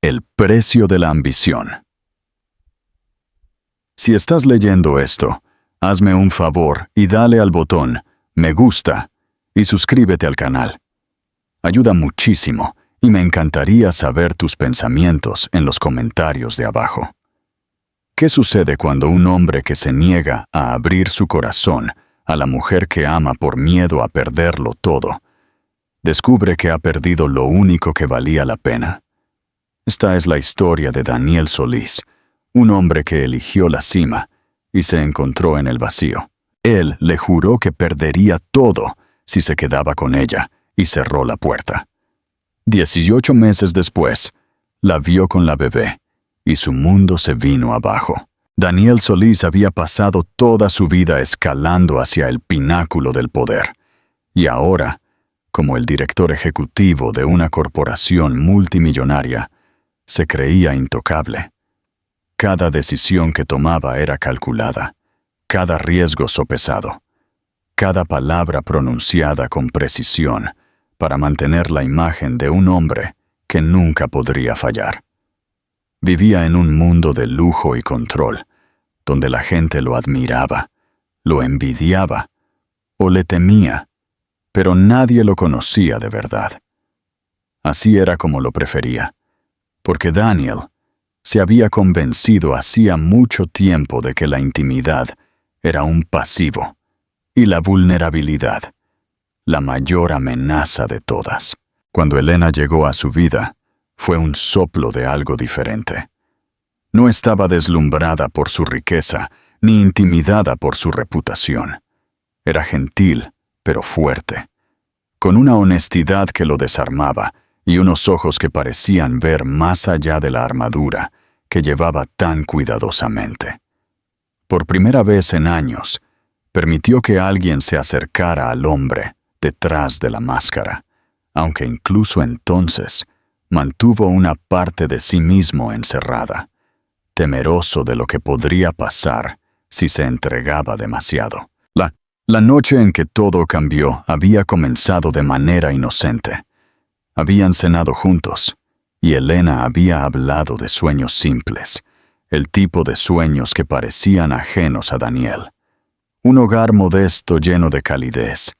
El precio de la ambición. Si estás leyendo esto, hazme un favor y dale al botón me gusta y suscríbete al canal. Ayuda muchísimo y me encantaría saber tus pensamientos en los comentarios de abajo. ¿Qué sucede cuando un hombre que se niega a abrir su corazón a la mujer que ama por miedo a perderlo todo, descubre que ha perdido lo único que valía la pena? Esta es la historia de Daniel Solís, un hombre que eligió la cima y se encontró en el vacío. Él le juró que perdería todo si se quedaba con ella y cerró la puerta. 18 meses después, la vio con la bebé y su mundo se vino abajo. Daniel Solís había pasado toda su vida escalando hacia el pináculo del poder y ahora, como el director ejecutivo de una corporación multimillonaria, se creía intocable. Cada decisión que tomaba era calculada, cada riesgo sopesado, cada palabra pronunciada con precisión para mantener la imagen de un hombre que nunca podría fallar. Vivía en un mundo de lujo y control, donde la gente lo admiraba, lo envidiaba o le temía, pero nadie lo conocía de verdad. Así era como lo prefería, porque Daniel se había convencido hacía mucho tiempo de que la intimidad era un pasivo y la vulnerabilidad la mayor amenaza de todas. Cuando Elena llegó a su vida, fue un soplo de algo diferente. No estaba deslumbrada por su riqueza, ni intimidada por su reputación. Era gentil, pero fuerte, con una honestidad que lo desarmaba y unos ojos que parecían ver más allá de la armadura que llevaba tan cuidadosamente. Por primera vez en años, permitió que alguien se acercara al hombre detrás de la máscara, aunque incluso entonces mantuvo una parte de sí mismo encerrada, temeroso de lo que podría pasar si se entregaba demasiado. La noche en que todo cambió había comenzado de manera inocente. Habían cenado juntos, y Elena había hablado de sueños simples, el tipo de sueños que parecían ajenos a Daniel. Un hogar modesto lleno de calidez,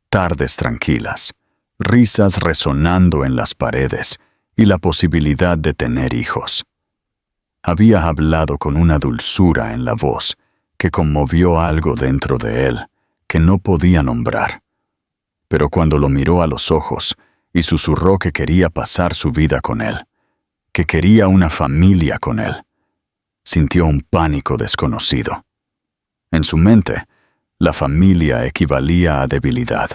tardes tranquilas, risas resonando en las paredes y la posibilidad de tener hijos. Había hablado con una dulzura en la voz que conmovió algo dentro de él que no podía nombrar. Pero cuando lo miró a los ojos y susurró que quería pasar su vida con él, que quería una familia con él, sintió un pánico desconocido. En su mente, la familia equivalía a debilidad,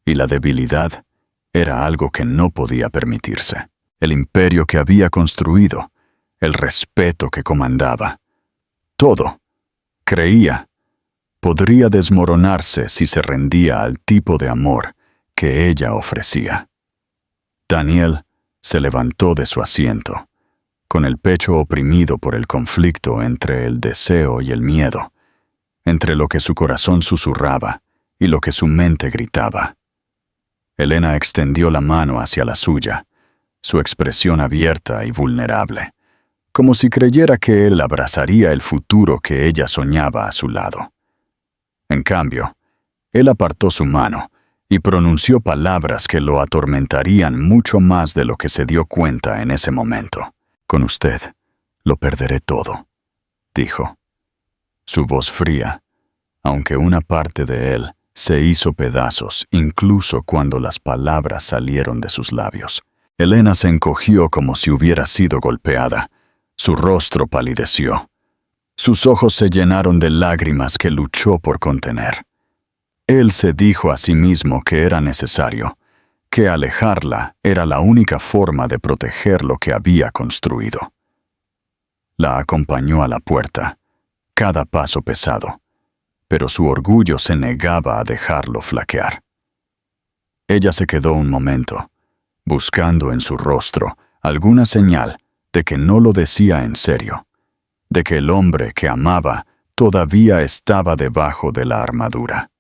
y la debilidad era algo que no podía permitirse. El imperio que había construido, el respeto que comandaba, todo, creía, podría desmoronarse si se rendía al tipo de amor que ella ofrecía. Daniel se levantó de su asiento, con el pecho oprimido por el conflicto entre el deseo y el miedo, entre lo que su corazón susurraba y lo que su mente gritaba. Elena extendió la mano hacia la suya, su expresión abierta y vulnerable, como si creyera que él abrazaría el futuro que ella soñaba a su lado. En cambio, él apartó su mano y pronunció palabras que lo atormentarían mucho más de lo que se dio cuenta en ese momento. «Con usted, lo perderé todo», dijo. Su voz fría, aunque una parte de él se hizo pedazos incluso cuando las palabras salieron de sus labios. Elena se encogió como si hubiera sido golpeada. Su rostro palideció. Sus ojos se llenaron de lágrimas que luchó por contener. Él se dijo a sí mismo que era necesario, que alejarla era la única forma de proteger lo que había construido. La acompañó a la puerta, cada paso pesado, pero su orgullo se negaba a dejarlo flaquear. Ella se quedó un momento, buscando en su rostro alguna señal de que no lo decía en serio, de que el hombre que amaba todavía estaba debajo de la armadura.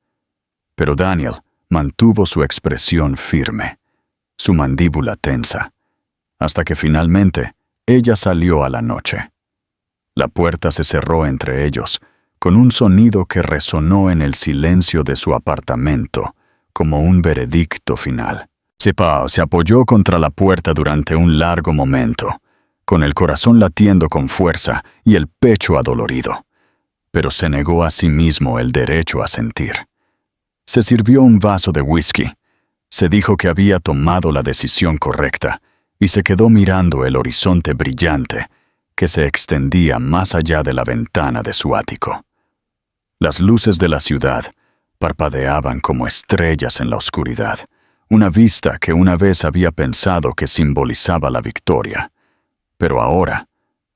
Pero Daniel mantuvo su expresión firme, su mandíbula tensa, hasta que finalmente ella salió a la noche. La puerta se cerró entre ellos, con un sonido que resonó en el silencio de su apartamento, como un veredicto final. Sepao se apoyó contra la puerta durante un largo momento, con el corazón latiendo con fuerza y el pecho adolorido, pero se negó a sí mismo el derecho a sentir. Se sirvió un vaso de whisky, se dijo que había tomado la decisión correcta y se quedó mirando el horizonte brillante que se extendía más allá de la ventana de su ático. Las luces de la ciudad parpadeaban como estrellas en la oscuridad, una vista que una vez había pensado que simbolizaba la victoria, pero ahora,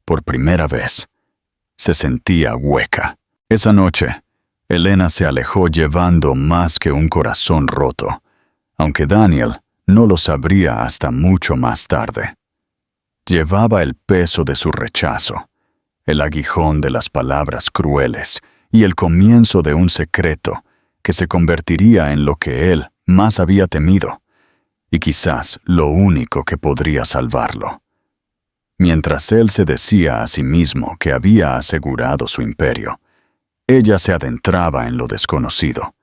por primera vez, se sentía hueca. Esa noche, Elena se alejó llevando más que un corazón roto, aunque Daniel no lo sabría hasta mucho más tarde. Llevaba el peso de su rechazo, el aguijón de las palabras crueles y el comienzo de un secreto que se convertiría en lo que él más había temido, y quizás lo único que podría salvarlo. Mientras él se decía a sí mismo que había asegurado su imperio, ella se adentraba en lo desconocido,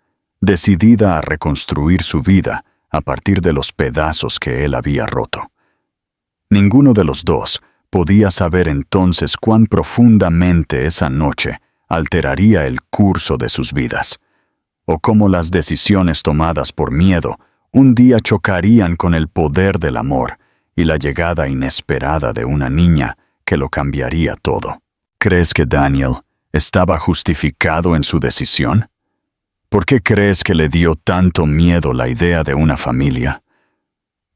decidida a reconstruir su vida a partir de los pedazos que él había roto. Ninguno de los dos podía saber entonces cuán profundamente esa noche alteraría el curso de sus vidas, o cómo las decisiones tomadas por miedo un día chocarían con el poder del amor y la llegada inesperada de una niña que lo cambiaría todo. ¿Crees que Daniel estaba justificado en su decisión? ¿Por qué crees que le dio tanto miedo la idea de una familia?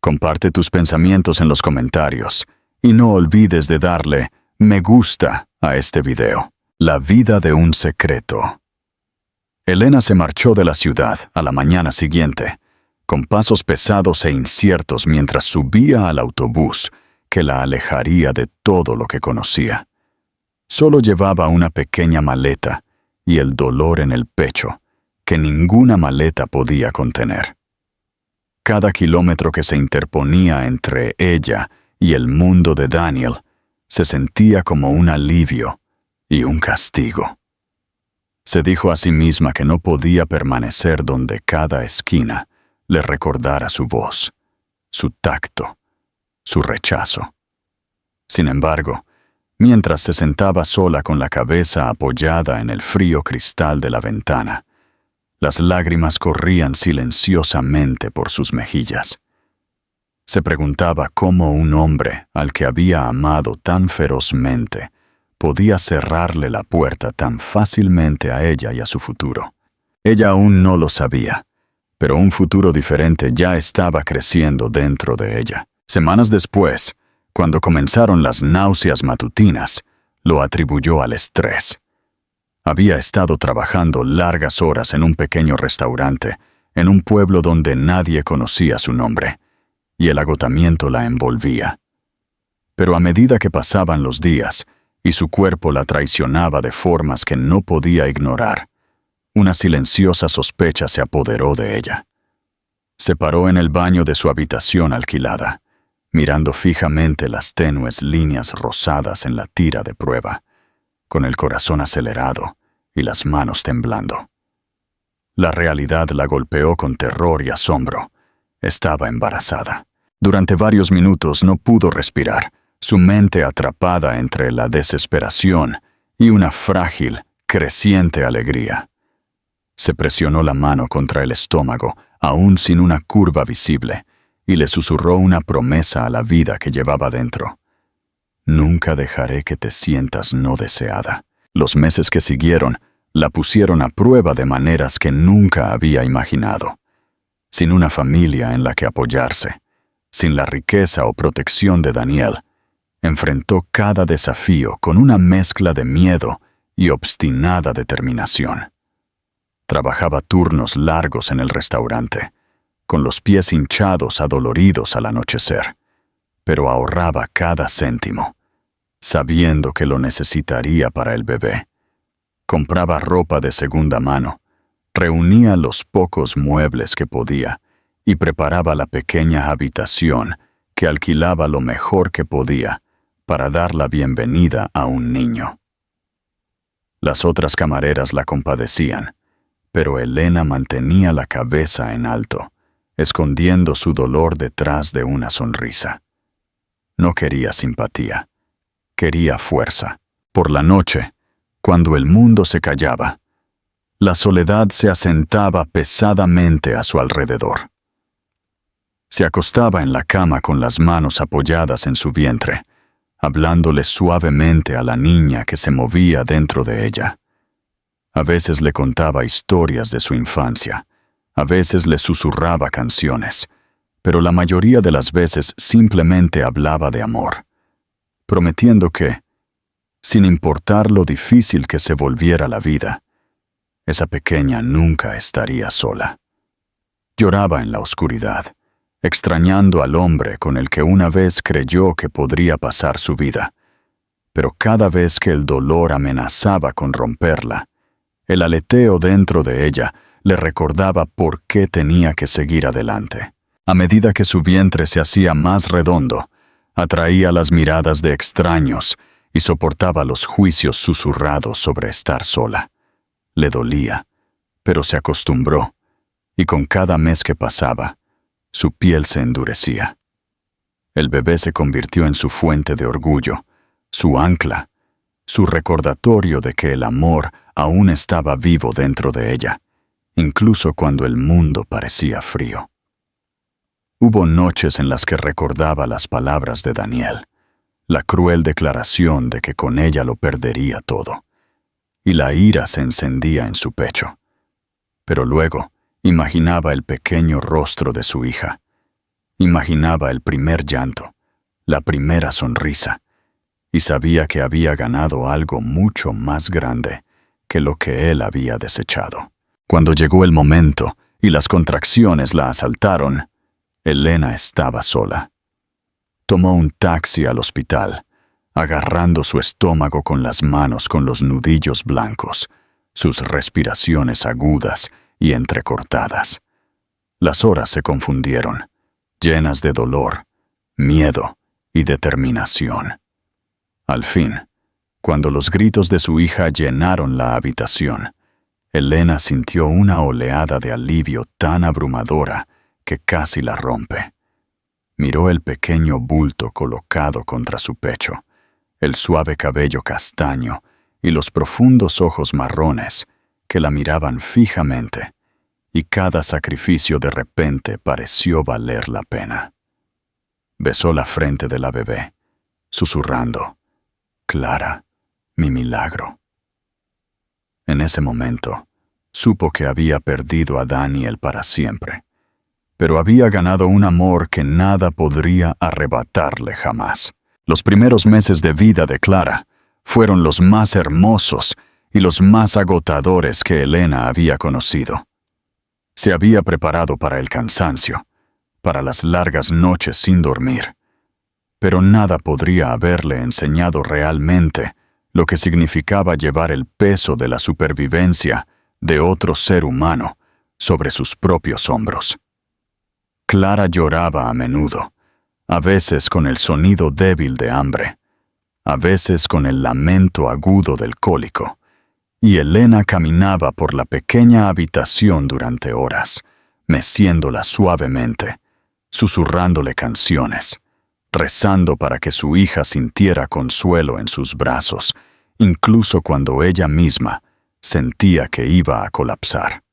Comparte tus pensamientos en los comentarios y no olvides de darle me gusta a este video. La vida de un secreto. Elena se marchó de la ciudad a la mañana siguiente, con pasos pesados e inciertos mientras subía al autobús que la alejaría de todo lo que conocía. Solo llevaba una pequeña maleta y el dolor en el pecho, que ninguna maleta podía contener. Cada kilómetro que se interponía entre ella y el mundo de Daniel se sentía como un alivio y un castigo. Se dijo a sí misma que no podía permanecer donde cada esquina le recordara su voz, su tacto, su rechazo. Sin embargo, mientras se sentaba sola con la cabeza apoyada en el frío cristal de la ventana, las lágrimas corrían silenciosamente por sus mejillas. Se preguntaba cómo un hombre al que había amado tan ferozmente podía cerrarle la puerta tan fácilmente a ella y a su futuro. Ella aún no lo sabía, pero un futuro diferente ya estaba creciendo dentro de ella. Semanas después, cuando comenzaron las náuseas matutinas, lo atribuyó al estrés. Había estado trabajando largas horas en un pequeño restaurante, en un pueblo donde nadie conocía su nombre, y el agotamiento la envolvía. Pero a medida que pasaban los días, y su cuerpo la traicionaba de formas que no podía ignorar, una silenciosa sospecha se apoderó de ella. Se paró en el baño de su habitación alquilada, mirando fijamente las tenues líneas rosadas en la tira de prueba, con el corazón acelerado y las manos temblando. La realidad la golpeó con terror y asombro. Estaba embarazada. Durante varios minutos no pudo respirar, su mente atrapada entre la desesperación y una frágil, creciente alegría. Se presionó la mano contra el estómago, aún sin una curva visible, y le susurró una promesa a la vida que llevaba dentro. Nunca dejaré que te sientas no deseada. Los meses que siguieron la pusieron a prueba de maneras que nunca había imaginado. Sin una familia en la que apoyarse, sin la riqueza o protección de Daniel, enfrentó cada desafío con una mezcla de miedo y obstinada determinación. Trabajaba turnos largos en el restaurante, con los pies hinchados adoloridos al anochecer, pero ahorraba cada céntimo, sabiendo que lo necesitaría para el bebé. Compraba ropa de segunda mano, reunía los pocos muebles que podía y preparaba la pequeña habitación que alquilaba lo mejor que podía para dar la bienvenida a un niño. Las otras camareras la compadecían, pero Elena mantenía la cabeza en alto, escondiendo su dolor detrás de una sonrisa. No quería simpatía, quería fuerza. Por la noche, cuando el mundo se callaba, la soledad se asentaba pesadamente a su alrededor. Se acostaba en la cama con las manos apoyadas en su vientre, hablándole suavemente a la niña que se movía dentro de ella. A veces le contaba historias de su infancia, a veces le susurraba canciones, pero la mayoría de las veces simplemente hablaba de amor, prometiendo que, sin importar lo difícil que se volviera la vida, esa pequeña nunca estaría sola. Lloraba en la oscuridad, extrañando al hombre con el que una vez creyó que podría pasar su vida, pero cada vez que el dolor amenazaba con romperla, el aleteo dentro de ella le recordaba por qué tenía que seguir adelante. A medida que su vientre se hacía más redondo, atraía las miradas de extraños y soportaba los juicios susurrados sobre estar sola. Le dolía, pero se acostumbró, y con cada mes que pasaba, su piel se endurecía. El bebé se convirtió en su fuente de orgullo, su ancla, su recordatorio de que el amor aún estaba vivo dentro de ella, incluso cuando el mundo parecía frío. Hubo noches en las que recordaba las palabras de Daniel, la cruel declaración de que con ella lo perdería todo, y la ira se encendía en su pecho. Pero luego imaginaba el pequeño rostro de su hija, imaginaba el primer llanto, la primera sonrisa, y sabía que había ganado algo mucho más grande que lo que él había desechado. Cuando llegó el momento y las contracciones la asaltaron, Elena estaba sola. Tomó un taxi al hospital, agarrando su estómago con las manos con los nudillos blancos, sus respiraciones agudas y entrecortadas. Las horas se confundieron, llenas de dolor, miedo y determinación. Al fin, cuando los gritos de su hija llenaron la habitación, Elena sintió una oleada de alivio tan abrumadora que casi la rompe. Miró el pequeño bulto colocado contra su pecho, el suave cabello castaño y los profundos ojos marrones que la miraban fijamente, y cada sacrificio de repente pareció valer la pena. Besó la frente de la bebé, susurrando: «Clara, mi milagro». En ese momento, supo que había perdido a Daniel para siempre, pero había ganado un amor que nada podría arrebatarle jamás. Los primeros meses de vida de Clara fueron los más hermosos y los más agotadores que Elena había conocido. Se había preparado para el cansancio, para las largas noches sin dormir, pero nada podría haberle enseñado realmente lo que significaba llevar el peso de la supervivencia de otro ser humano sobre sus propios hombros. Clara lloraba a menudo, a veces con el sonido débil de hambre, a veces con el lamento agudo del cólico, y Elena caminaba por la pequeña habitación durante horas, meciéndola suavemente, susurrándole canciones, rezando para que su hija sintiera consuelo en sus brazos, incluso cuando ella misma sentía que iba a colapsar.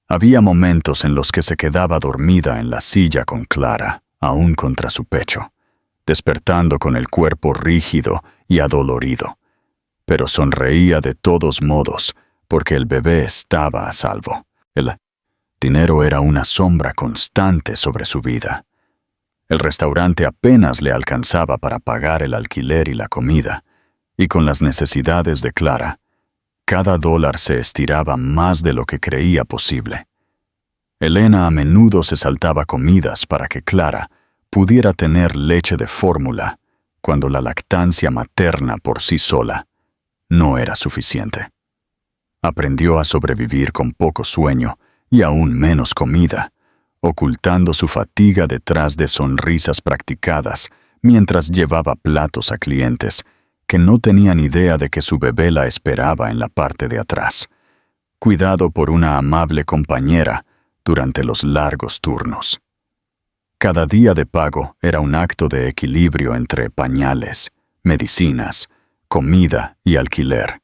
Había momentos en los que se quedaba dormida en la silla con Clara, aún contra su pecho, despertando con el cuerpo rígido y adolorido, pero sonreía de todos modos porque el bebé estaba a salvo. El dinero era una sombra constante sobre su vida. El restaurante apenas le alcanzaba para pagar el alquiler y la comida, y con las necesidades de Clara, cada dólar se estiraba más de lo que creía posible. Elena a menudo se saltaba comidas para que Clara pudiera tener leche de fórmula, cuando la lactancia materna por sí sola no era suficiente. Aprendió a sobrevivir con poco sueño y aún menos comida, ocultando su fatiga detrás de sonrisas practicadas mientras llevaba platos a clientes que no tenían idea de que su bebé la esperaba en la parte de atrás, cuidado por una amable compañera durante los largos turnos. Cada día de pago era un acto de equilibrio entre pañales, medicinas, comida y alquiler,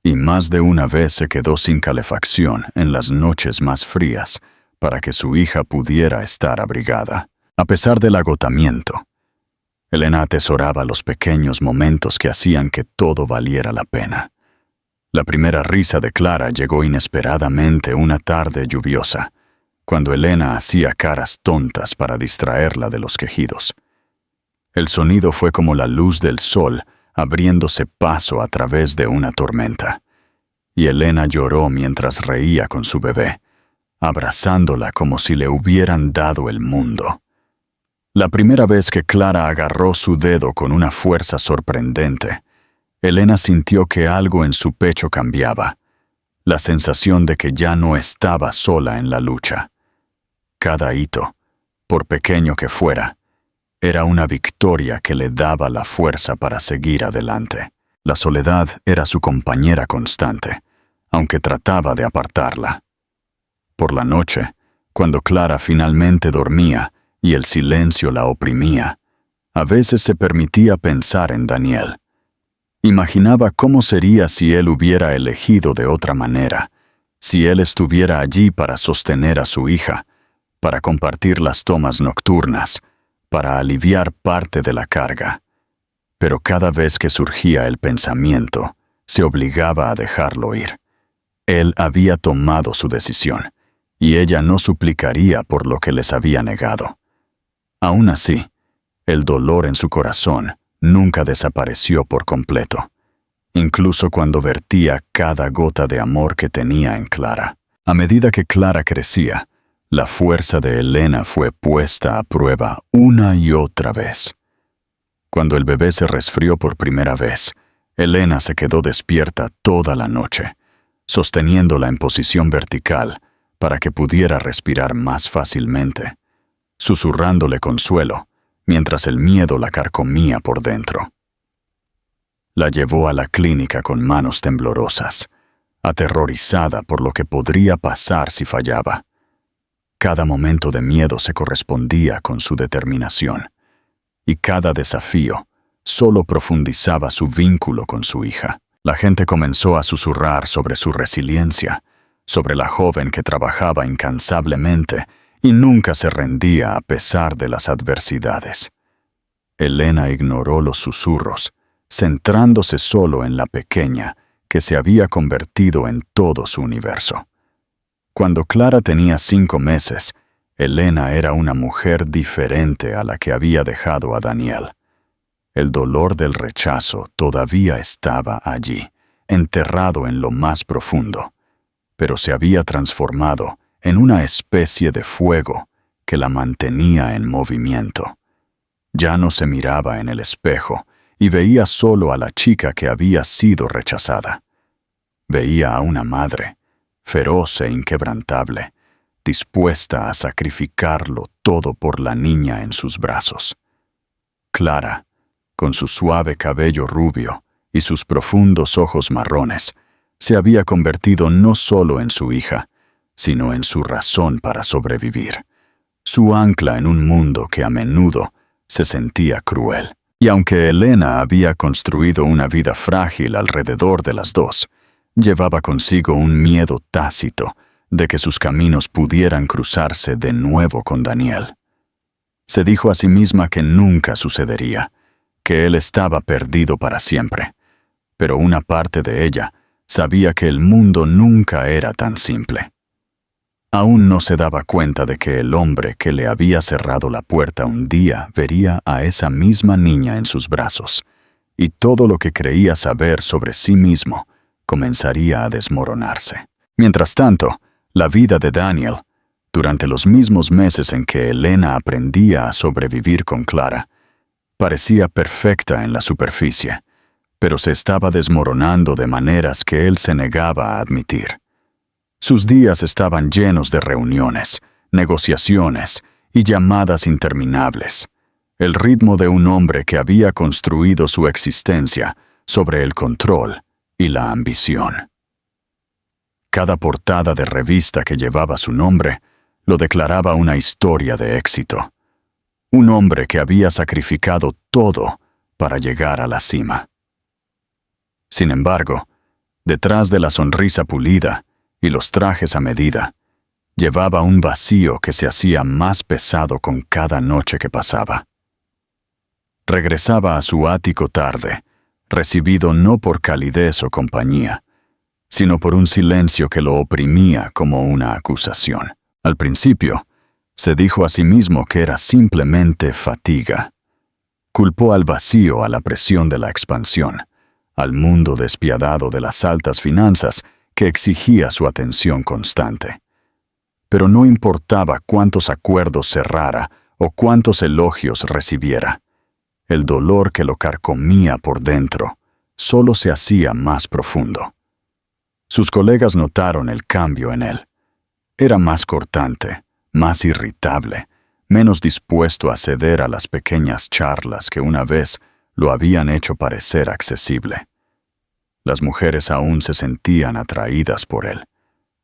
y más de una vez se quedó sin calefacción en las noches más frías para que su hija pudiera estar abrigada. A pesar del agotamiento, Elena atesoraba los pequeños momentos que hacían que todo valiera la pena. La primera risa de Clara llegó inesperadamente una tarde lluviosa, cuando Elena hacía caras tontas para distraerla de los quejidos. El sonido fue como la luz del sol abriéndose paso a través de una tormenta, y Elena lloró mientras reía con su bebé, abrazándola como si le hubieran dado el mundo. La primera vez que Clara agarró su dedo con una fuerza sorprendente, Elena sintió que algo en su pecho cambiaba, la sensación de que ya no estaba sola en la lucha. Cada hito, por pequeño que fuera, era una victoria que le daba la fuerza para seguir adelante. La soledad era su compañera constante, aunque trataba de apartarla. Por la noche, cuando Clara finalmente dormía y el silencio la oprimía, a veces se permitía pensar en Daniel. Imaginaba cómo sería si él hubiera elegido de otra manera, si él estuviera allí para sostener a su hija, para compartir las tomas nocturnas, para aliviar parte de la carga. Pero cada vez que surgía el pensamiento, se obligaba a dejarlo ir. Él había tomado su decisión, y ella no suplicaría por lo que les había negado. Aún así, el dolor en su corazón nunca desapareció por completo, incluso cuando vertía cada gota de amor que tenía en Clara. A medida que Clara crecía, la fuerza de Elena fue puesta a prueba una y otra vez. Cuando el bebé se resfrió por primera vez, Elena se quedó despierta toda la noche, sosteniéndola en posición vertical para que pudiera respirar más fácilmente, susurrándole consuelo, mientras el miedo la carcomía por dentro. La llevó a la clínica con manos temblorosas, aterrorizada por lo que podría pasar si fallaba. Cada momento de miedo se correspondía con su determinación, y cada desafío solo profundizaba su vínculo con su hija. La gente comenzó a susurrar sobre su resiliencia, sobre la joven que trabajaba incansablemente y nunca se rendía a pesar de las adversidades. Elena ignoró los susurros, centrándose solo en la pequeña que se había convertido en todo su universo. Cuando Clara tenía 5 meses, Elena era una mujer diferente a la que había dejado a Daniel. El dolor del rechazo todavía estaba allí, enterrado en lo más profundo, pero se había transformado en una especie de fuego que la mantenía en movimiento. Ya no se miraba en el espejo y veía solo a la chica que había sido rechazada. Veía a una madre, feroz e inquebrantable, dispuesta a sacrificarlo todo por la niña en sus brazos. Clara, con su suave cabello rubio y sus profundos ojos marrones, se había convertido no solo en su hija, sino en su razón para sobrevivir, su ancla en un mundo que a menudo se sentía cruel. Y aunque Elena había construido una vida frágil alrededor de las dos, llevaba consigo un miedo tácito de que sus caminos pudieran cruzarse de nuevo con Daniel. Se dijo a sí misma que nunca sucedería, que él estaba perdido para siempre, pero una parte de ella sabía que el mundo nunca era tan simple. Aún no se daba cuenta de que el hombre que le había cerrado la puerta un día vería a esa misma niña en sus brazos, y todo lo que creía saber sobre sí mismo comenzaría a desmoronarse. Mientras tanto, la vida de Daniel, durante los mismos meses en que Elena aprendía a sobrevivir con Clara, parecía perfecta en la superficie, pero se estaba desmoronando de maneras que él se negaba a admitir. Sus días estaban llenos de reuniones, negociaciones y llamadas interminables, el ritmo de un hombre que había construido su existencia sobre el control y la ambición. Cada portada de revista que llevaba su nombre lo declaraba una historia de éxito. Un hombre que había sacrificado todo para llegar a la cima. Sin embargo, detrás de la sonrisa pulida y los trajes a medida, llevaba un vacío que se hacía más pesado con cada noche que pasaba. Regresaba a su ático tarde, recibido no por calidez o compañía, sino por un silencio que lo oprimía como una acusación. Al principio, se dijo a sí mismo que era simplemente fatiga. Culpó al vacío a la presión de la expansión, al mundo despiadado de las altas finanzas que exigía su atención constante. Pero no importaba cuántos acuerdos cerrara o cuántos elogios recibiera. El dolor que lo carcomía por dentro solo se hacía más profundo. Sus colegas notaron el cambio en él. Era más cortante, más irritable, menos dispuesto a ceder a las pequeñas charlas que una vez lo habían hecho parecer accesible. Las mujeres aún se sentían atraídas por él,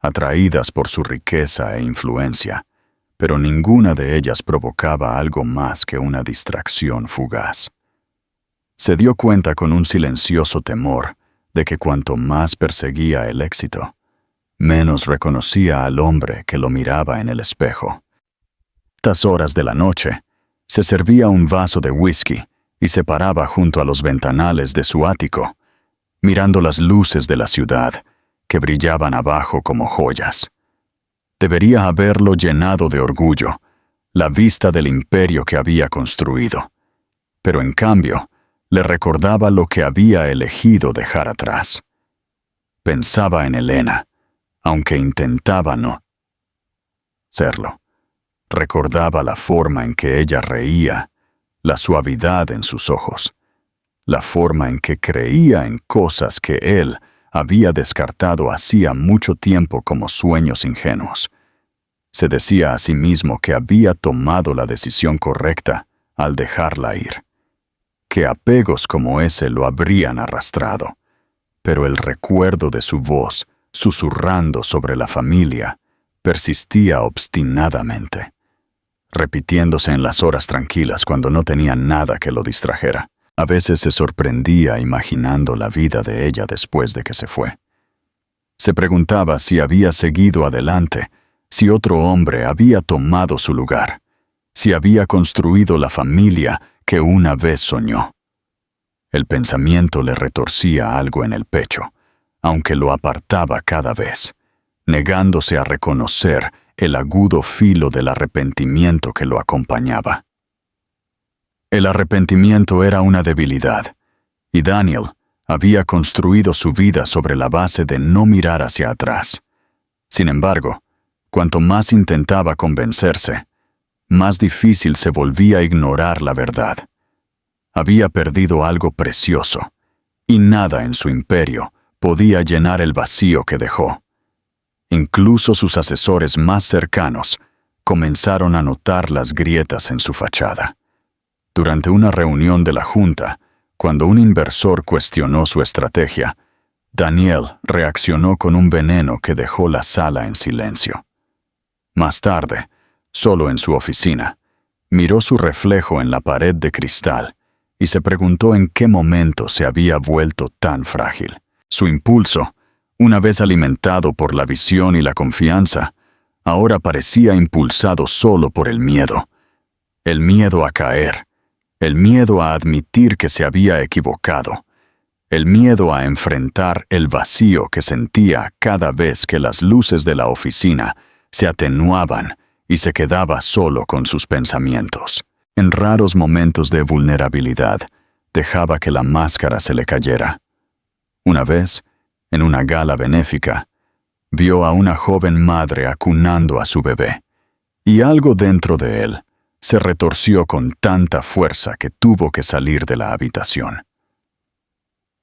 atraídas por su riqueza e influencia, pero ninguna de ellas provocaba algo más que una distracción fugaz. Se dio cuenta con un silencioso temor de que cuanto más perseguía el éxito, menos reconocía al hombre que lo miraba en el espejo. A estas horas de la noche, se servía un vaso de whisky y se paraba junto a los ventanales de su ático, mirando las luces de la ciudad que brillaban abajo como joyas. Debería haberlo llenado de orgullo, la vista del imperio que había construido. Pero en cambio, le recordaba lo que había elegido dejar atrás. Pensaba en Helena, aunque intentaba no serlo. Recordaba la forma en que ella reía, la suavidad en sus ojos, la forma en que creía en cosas que él había descartado hacía mucho tiempo como sueños ingenuos. Se decía a sí mismo que había tomado la decisión correcta al dejarla ir, que apegos como ese lo habrían arrastrado, pero el recuerdo de su voz susurrando sobre la familia persistía obstinadamente, repitiéndose en las horas tranquilas cuando no tenía nada que lo distrajera. A veces se sorprendía imaginando la vida de ella después de que se fue. Se preguntaba si había seguido adelante, si otro hombre había tomado su lugar, si había construido la familia que una vez soñó. El pensamiento le retorcía algo en el pecho, aunque lo apartaba cada vez, negándose a reconocer el agudo filo del arrepentimiento que lo acompañaba. El arrepentimiento era una debilidad, y Daniel había construido su vida sobre la base de no mirar hacia atrás. Sin embargo, cuanto más intentaba convencerse, más difícil se volvía a ignorar la verdad. Había perdido algo precioso, y nada en su imperio podía llenar el vacío que dejó. Incluso sus asesores más cercanos comenzaron a notar las grietas en su fachada. Durante una reunión de la Junta, cuando un inversor cuestionó su estrategia, Daniel reaccionó con un veneno que dejó la sala en silencio. Más tarde, solo en su oficina, miró su reflejo en la pared de cristal y se preguntó en qué momento se había vuelto tan frágil. Su impulso, una vez alimentado por la visión y la confianza, ahora parecía impulsado solo por el miedo a caer, el miedo a admitir que se había equivocado, el miedo a enfrentar el vacío que sentía cada vez que las luces de la oficina se atenuaban y se quedaba solo con sus pensamientos. En raros momentos de vulnerabilidad, dejaba que la máscara se le cayera. Una vez, en una gala benéfica, vio a una joven madre acunando a su bebé, y algo dentro de él se retorció con tanta fuerza que tuvo que salir de la habitación.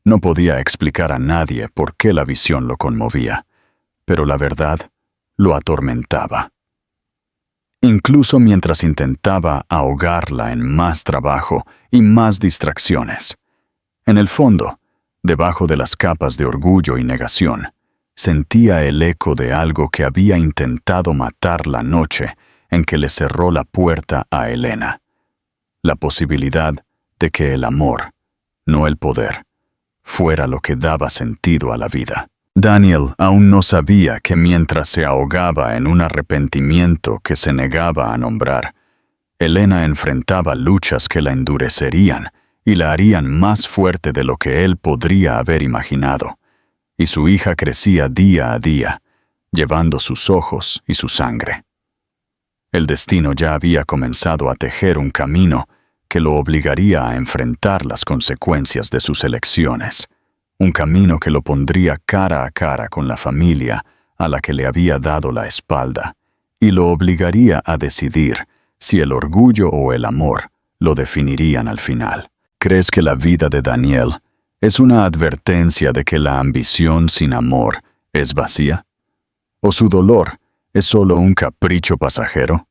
No podía explicar a nadie por qué la visión lo conmovía, pero la verdad lo atormentaba. incluso mientras intentaba ahogarla en más trabajo y más distracciones. En el fondo, debajo de las capas de orgullo y negación, sentía el eco de algo que había intentado matar la noche en que le cerró la puerta a Elena. La posibilidad de que el amor, no el poder, fuera lo que daba sentido a la vida. Daniel aún no sabía que mientras se ahogaba en un arrepentimiento que se negaba a nombrar, Elena enfrentaba luchas que la endurecerían y la harían más fuerte de lo que él podría haber imaginado, y su hija crecía día a día, llevando sus ojos y su sangre. El destino ya había comenzado a tejer un camino que lo obligaría a enfrentar las consecuencias de sus elecciones, un camino que lo pondría cara a cara con la familia a la que le había dado la espalda, y lo obligaría a decidir si el orgullo o el amor lo definirían al final. ¿Crees que la vida de Daniel es una advertencia de que la ambición sin amor es vacía? ¿O su dolor es solo un capricho pasajero?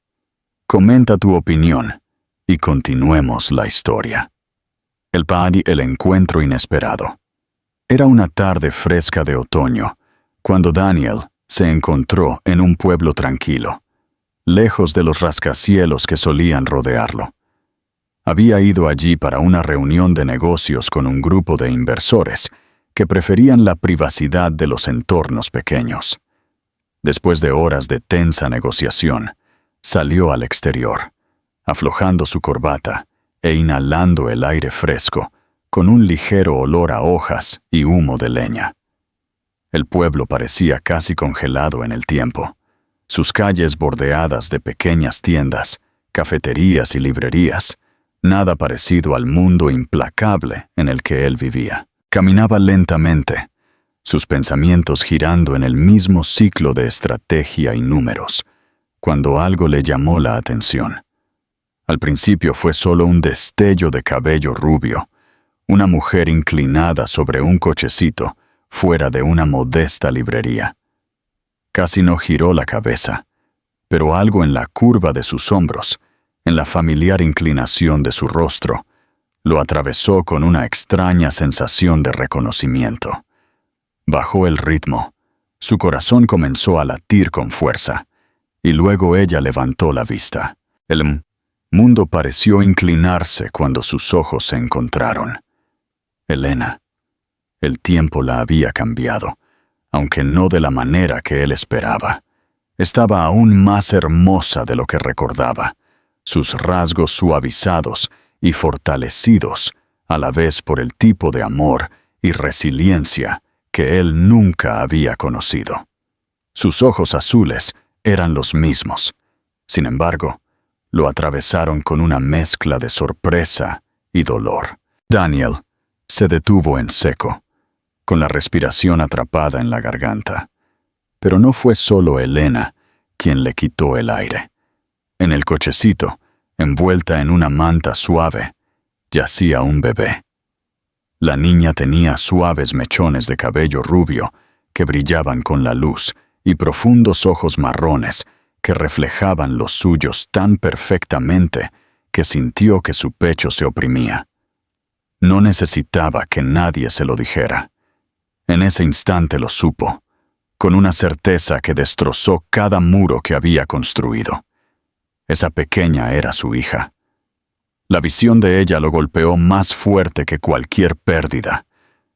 Comenta tu opinión y continuemos la historia. El encuentro inesperado. Era una tarde fresca de otoño, cuando Daniel se encontró en un pueblo tranquilo, lejos de los rascacielos que solían rodearlo. Había ido allí para una reunión de negocios con un grupo de inversores que preferían la privacidad de los entornos pequeños. Después de horas de tensa negociación, salió al exterior, aflojando su corbata e inhalando el aire fresco, con un ligero olor a hojas y humo de leña. El pueblo parecía casi congelado en el tiempo, sus calles bordeadas de pequeñas tiendas, cafeterías y librerías, nada parecido al mundo implacable en el que él vivía. Caminaba lentamente, sus pensamientos girando en el mismo ciclo de estrategia y números, cuando algo le llamó la atención. Al principio fue solo un destello de cabello rubio, una mujer inclinada sobre un cochecito fuera de una modesta librería. Casi no giró la cabeza, pero algo en la curva de sus hombros, en la familiar inclinación de su rostro, lo atravesó con una extraña sensación de reconocimiento. Bajó el ritmo, su corazón comenzó a latir con fuerza, y luego ella levantó la vista. El mundo pareció inclinarse cuando sus ojos se encontraron. Elena. El tiempo la había cambiado, aunque no de la manera que él esperaba. Estaba aún más hermosa de lo que recordaba, sus rasgos suavizados y fortalecidos a la vez por el tipo de amor y resiliencia que él nunca había conocido. Sus ojos azules eran los mismos. Sin embargo, lo atravesaron con una mezcla de sorpresa y dolor. Daniel se detuvo en seco, con la respiración atrapada en la garganta. Pero no fue solo Elena quien le quitó el aire. En el cochecito, envuelta en una manta suave, yacía un bebé. La niña tenía suaves mechones de cabello rubio que brillaban con la luz y profundos ojos marrones que reflejaban los suyos tan perfectamente que sintió que su pecho se oprimía. No necesitaba que nadie se lo dijera. En ese instante lo supo, con una certeza que destrozó cada muro que había construido. Esa pequeña era su hija. La visión de ella lo golpeó más fuerte que cualquier pérdida,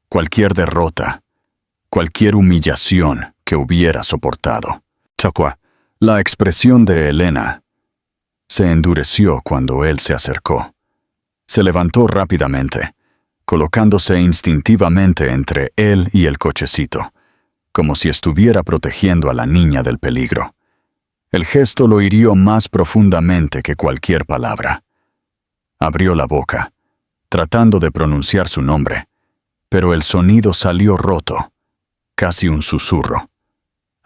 cualquier derrota, cualquier humillación que hubiera soportado. La expresión de Elena se endureció cuando él se acercó. Se levantó rápidamente, colocándose instintivamente entre él y el cochecito, como si estuviera protegiendo a la niña del peligro. El gesto lo hirió más profundamente que cualquier palabra. Abrió la boca, tratando de pronunciar su nombre, pero el sonido salió roto, casi un susurro.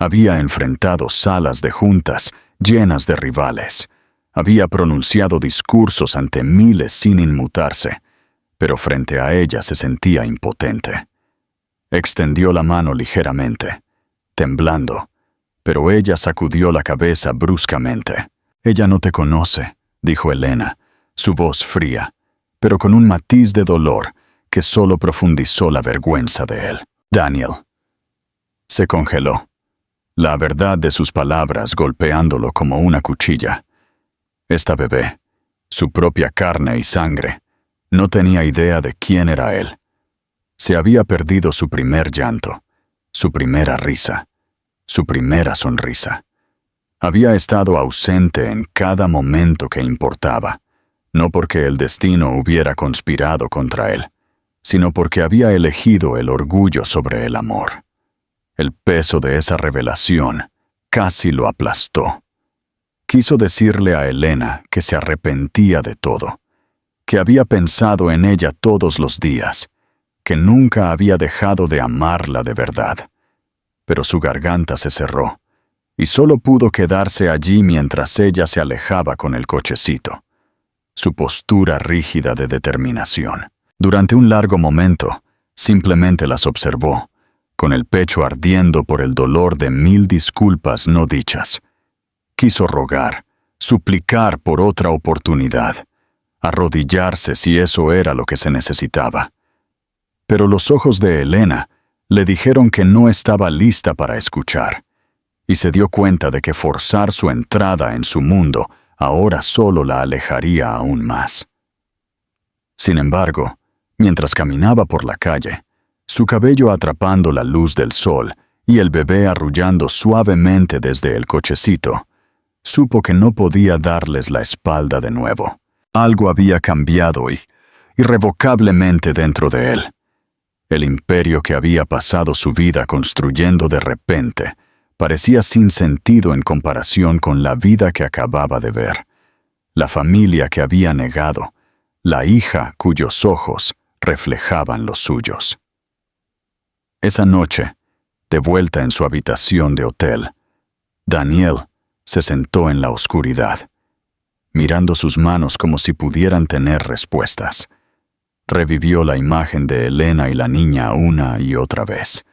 Había enfrentado salas de juntas llenas de rivales. Había pronunciado discursos ante miles sin inmutarse, pero frente a ella se sentía impotente. Extendió la mano ligeramente, temblando, pero ella sacudió la cabeza bruscamente. Ella no te conoce, dijo Elena, su voz fría, pero con un matiz de dolor que solo profundizó la vergüenza de él. Daniel. Se congeló, la verdad de sus palabras golpeándolo como una cuchilla. Esta bebé, su propia carne y sangre, no tenía idea de quién era él. Se había perdido su primer llanto, su primera risa, su primera sonrisa. Había estado ausente en cada momento que importaba, no porque el destino hubiera conspirado contra él, sino porque había elegido el orgullo sobre el amor. El peso de esa revelación casi lo aplastó. Quiso decirle a Elena que se arrepentía de todo, que había pensado en ella todos los días, que nunca había dejado de amarla de verdad. Pero su garganta se cerró, y solo pudo quedarse allí mientras ella se alejaba con el cochecito. Su postura rígida de determinación. Durante un largo momento, simplemente las observó, con el pecho ardiendo por el dolor de 1000 disculpas no dichas. Quiso rogar, suplicar por otra oportunidad, arrodillarse si eso era lo que se necesitaba. Pero los ojos de Elena le dijeron que no estaba lista para escuchar, y se dio cuenta de que forzar su entrada en su mundo ahora solo la alejaría aún más. Sin embargo, mientras caminaba por la calle, su cabello atrapando la luz del sol y el bebé arrullando suavemente desde el cochecito, supo que no podía darles la espalda de nuevo. Algo había cambiado irrevocablemente dentro de él. El imperio que había pasado su vida construyendo de repente parecía sin sentido en comparación con la vida que acababa de ver, la familia que había negado, la hija cuyos ojos reflejaban los suyos. Esa noche, de vuelta en su habitación de hotel, Daniel se sentó en la oscuridad, mirando sus manos como si pudieran tener respuestas. Revivió la imagen de Elena y la niña una y otra vez,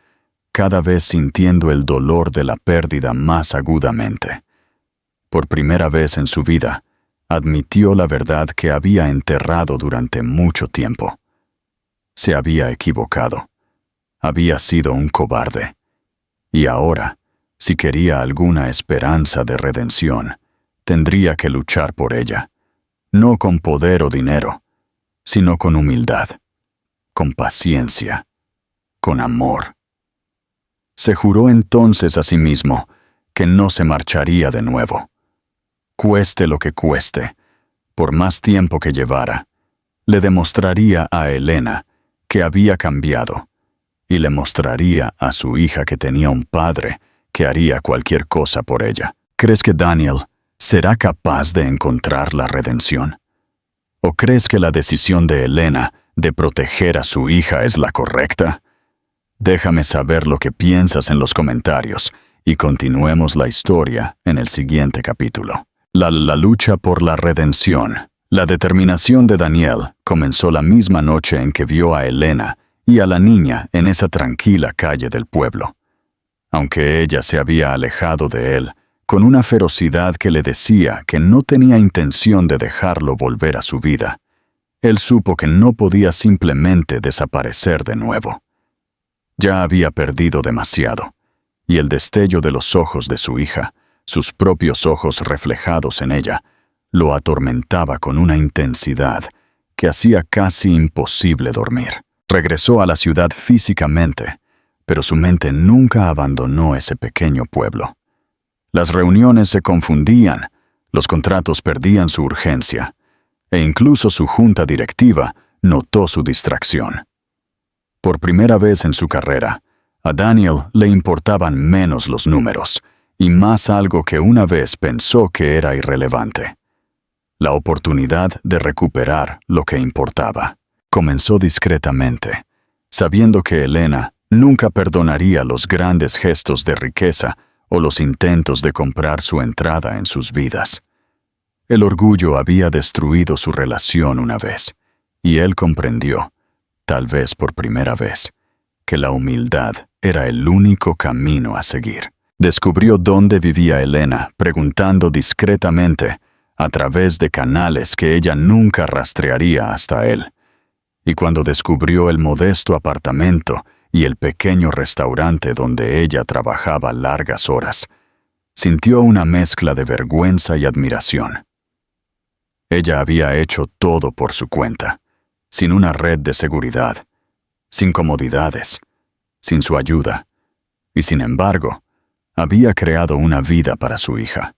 cada vez sintiendo el dolor de la pérdida más agudamente. Por primera vez en su vida, admitió la verdad que había enterrado durante mucho tiempo. Se había equivocado. Había sido un cobarde. Y ahora, si quería alguna esperanza de redención, tendría que luchar por ella, no con poder o dinero, sino con humildad, con paciencia, con amor. Se juró entonces a sí mismo que no se marcharía de nuevo. Cueste lo que cueste, por más tiempo que llevara, le demostraría a Elena que había cambiado, y le mostraría a su hija que tenía un padre que haría cualquier cosa por ella. ¿Crees que Daniel será capaz de encontrar la redención? ¿O crees que la decisión de Elena de proteger a su hija es la correcta? Déjame saber lo que piensas en los comentarios y continuemos la historia en el siguiente capítulo. La lucha por la redención. La determinación de Daniel comenzó la misma noche en que vio a Elena y a la niña en esa tranquila calle del pueblo. Aunque ella se había alejado de él, con una ferocidad que le decía que no tenía intención de dejarlo volver a su vida, él supo que no podía simplemente desaparecer de nuevo. Ya había perdido demasiado, y el destello de los ojos de su hija, sus propios ojos reflejados en ella, lo atormentaba con una intensidad que hacía casi imposible dormir. Regresó a la ciudad físicamente, pero su mente nunca abandonó ese pequeño pueblo. Las reuniones se confundían, los contratos perdían su urgencia, e incluso su junta directiva notó su distracción. Por primera vez en su carrera, a Daniel le importaban menos los números, y más algo que una vez pensó que era irrelevante: la oportunidad de recuperar lo que importaba. Comenzó discretamente, sabiendo que Elena nunca perdonaría los grandes gestos de riqueza o los intentos de comprar su entrada en sus vidas. El orgullo había destruido su relación una vez, y él comprendió, tal vez por primera vez, que la humildad era el único camino a seguir. Descubrió dónde vivía Elena, preguntando discretamente a través de canales que ella nunca rastrearía hasta él. Y cuando descubrió el modesto apartamento y el pequeño restaurante donde ella trabajaba largas horas, sintió una mezcla de vergüenza y admiración. Ella había hecho todo por su cuenta, sin una red de seguridad, sin comodidades, sin su ayuda, y sin embargo, había creado una vida para su hija.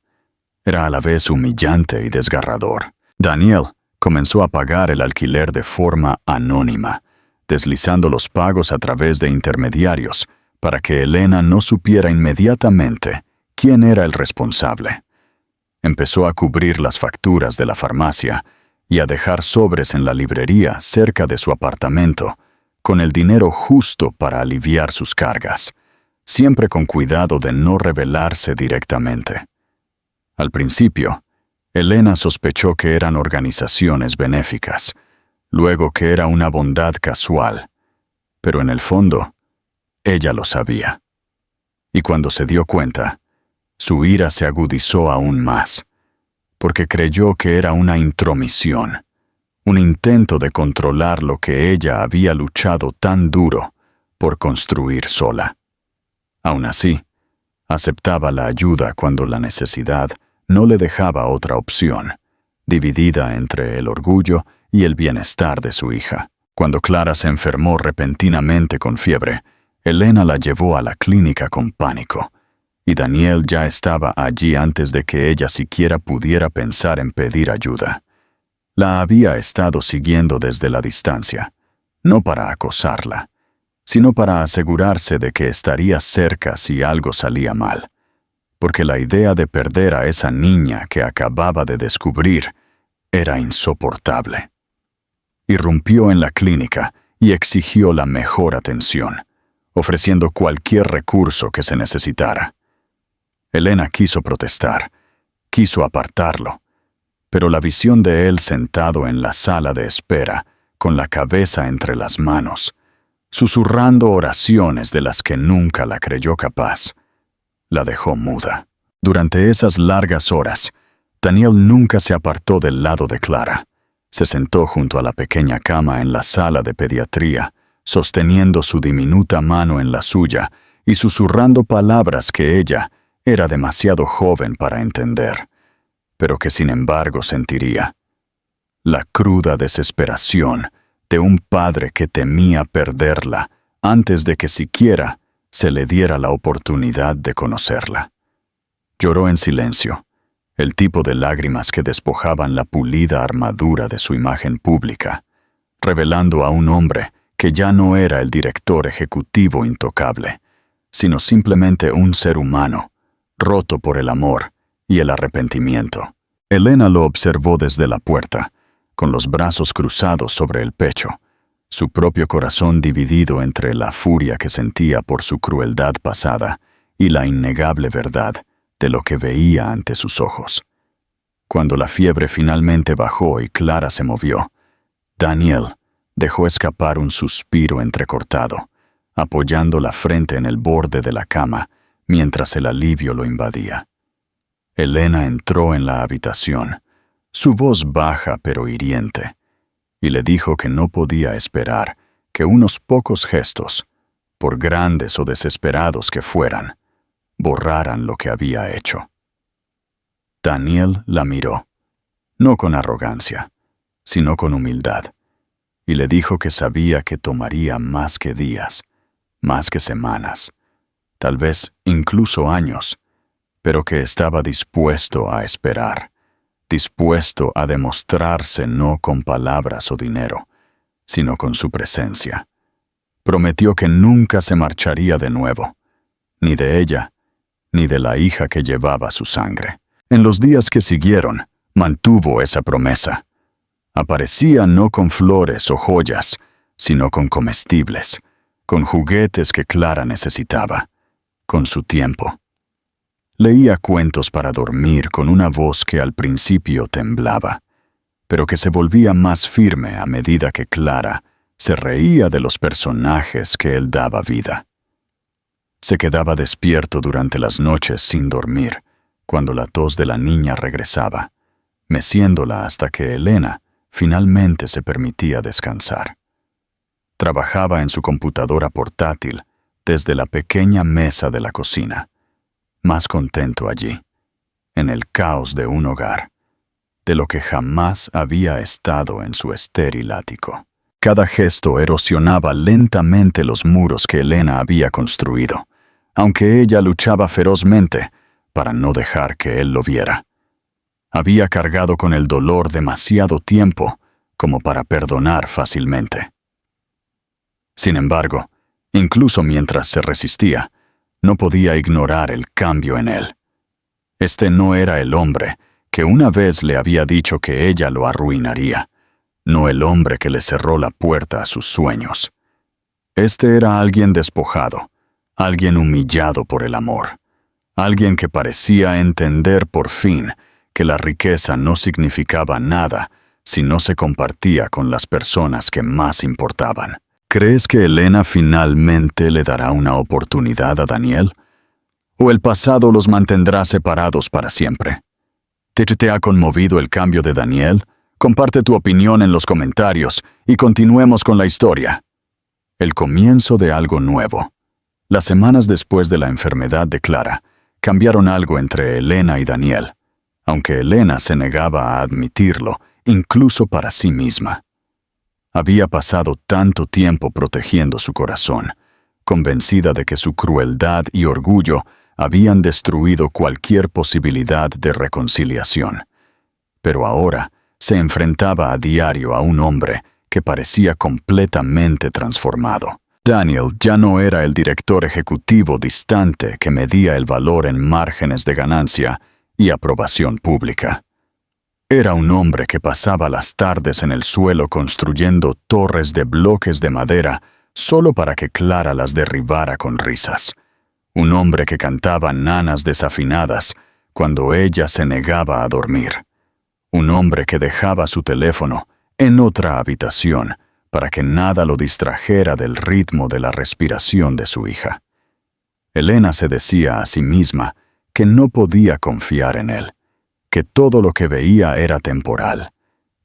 Era a la vez humillante y desgarrador. Daniel comenzó a pagar el alquiler de forma anónima, deslizando los pagos a través de intermediarios para que Elena no supiera inmediatamente quién era el responsable. Empezó a cubrir las facturas de la farmacia y a dejar sobres en la librería cerca de su apartamento, con el dinero justo para aliviar sus cargas, siempre con cuidado de no revelarse directamente. Al principio, Elena sospechó que eran organizaciones benéficas, luego que era una bondad casual, pero en el fondo, ella lo sabía. Y cuando se dio cuenta, su ira se agudizó aún más, porque creyó que era una intromisión, un intento de controlar lo que ella había luchado tan duro por construir sola. Aún así, aceptaba la ayuda cuando la necesidad no le dejaba otra opción, dividida entre el orgullo y el bienestar de su hija. Cuando Clara se enfermó repentinamente con fiebre, Elena la llevó a la clínica con pánico, y Daniel ya estaba allí antes de que ella siquiera pudiera pensar en pedir ayuda. La había estado siguiendo desde la distancia, no para acosarla, sino para asegurarse de que estaría cerca si algo salía mal, porque la idea de perder a esa niña que acababa de descubrir era insoportable. Irrumpió en la clínica y exigió la mejor atención, ofreciendo cualquier recurso que se necesitara. Elena quiso protestar, quiso apartarlo, pero la visión de él sentado en la sala de espera, con la cabeza entre las manos, susurrando oraciones de las que nunca la creyó capaz, la dejó muda. Durante esas largas horas, Daniel nunca se apartó del lado de Clara. Se sentó junto a la pequeña cama en la sala de pediatría, sosteniendo su diminuta mano en la suya y susurrando palabras que ella era demasiado joven para entender, pero que sin embargo sentiría. La cruda desesperación de un padre que temía perderla antes de que siquiera se le diera la oportunidad de conocerla. Lloró en silencio, el tipo de lágrimas que despojaban la pulida armadura de su imagen pública, revelando a un hombre que ya no era el director ejecutivo intocable, sino simplemente un ser humano, roto por el amor y el arrepentimiento. Elena lo observó desde la puerta, con los brazos cruzados sobre el pecho, su propio corazón dividido entre la furia que sentía por su crueldad pasada y la innegable verdad de lo que veía ante sus ojos. Cuando la fiebre finalmente bajó y Clara se movió, Daniel dejó escapar un suspiro entrecortado, apoyando la frente en el borde de la cama mientras el alivio lo invadía. Elena entró en la habitación, su voz baja pero hiriente, y le dijo que no podía esperar que unos pocos gestos, por grandes o desesperados que fueran, borraran lo que había hecho. Daniel la miró, no con arrogancia, sino con humildad, y le dijo que sabía que tomaría más que días, más que semanas, tal vez incluso años, pero que estaba dispuesto a esperar, dispuesto a demostrarse no con palabras o dinero, sino con su presencia. Prometió que nunca se marcharía de nuevo, ni de ella, ni de la hija que llevaba su sangre. En los días que siguieron, mantuvo esa promesa. Aparecía no con flores o joyas, sino con comestibles, con juguetes que Clara necesitaba, con su tiempo. Leía cuentos para dormir con una voz que al principio temblaba, pero que se volvía más firme a medida que Clara se reía de los personajes que él daba vida. Se quedaba despierto durante las noches sin dormir, cuando la tos de la niña regresaba, meciéndola hasta que Elena finalmente se permitía descansar. Trabajaba en su computadora portátil desde la pequeña mesa de la cocina, más contento allí, en el caos de un hogar, de lo que jamás había estado en su estéril ático. Cada gesto erosionaba lentamente los muros que Elena había construido, aunque ella luchaba ferozmente para no dejar que él lo viera. Había cargado con el dolor demasiado tiempo como para perdonar fácilmente. Sin embargo, incluso mientras se resistía, no podía ignorar el cambio en él. Este no era el hombre que una vez le había dicho que ella lo arruinaría, no el hombre que le cerró la puerta a sus sueños. Este era alguien despojado, alguien humillado por el amor, alguien que parecía entender por fin que la riqueza no significaba nada si no se compartía con las personas que más importaban. ¿Crees que Elena finalmente le dará una oportunidad a Daniel? ¿O el pasado los mantendrá separados para siempre? ¿Te ha conmovido el cambio de Daniel? Comparte tu opinión en los comentarios y continuemos con la historia. El comienzo de algo nuevo. Las semanas después de la enfermedad de Clara, cambiaron algo entre Elena y Daniel, aunque Elena se negaba a admitirlo, incluso para sí misma. Había pasado tanto tiempo protegiendo su corazón, convencida de que su crueldad y orgullo habían destruido cualquier posibilidad de reconciliación. Pero ahora se enfrentaba a diario a un hombre que parecía completamente transformado. Daniel ya no era el director ejecutivo distante que medía el valor en márgenes de ganancia y aprobación pública. Era un hombre que pasaba las tardes en el suelo construyendo torres de bloques de madera solo para que Clara las derribara con risas. Un hombre que cantaba nanas desafinadas cuando ella se negaba a dormir. Un hombre que dejaba su teléfono en otra habitación para que nada lo distrajera del ritmo de la respiración de su hija. Elena se decía a sí misma que no podía confiar en él, que todo lo que veía era temporal,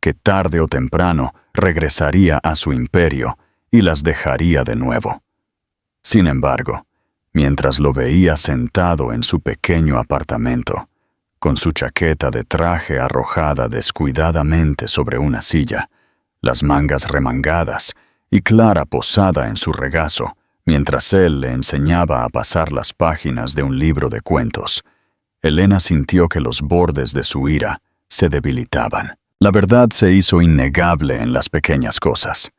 que tarde o temprano regresaría a su imperio y las dejaría de nuevo. Sin embargo, mientras lo veía sentado en su pequeño apartamento, con su chaqueta de traje arrojada descuidadamente sobre una silla, las mangas remangadas y Clara posada en su regazo, mientras él le enseñaba a pasar las páginas de un libro de cuentos, Elena sintió que los bordes de su ira se debilitaban. La verdad se hizo innegable en las pequeñas cosas.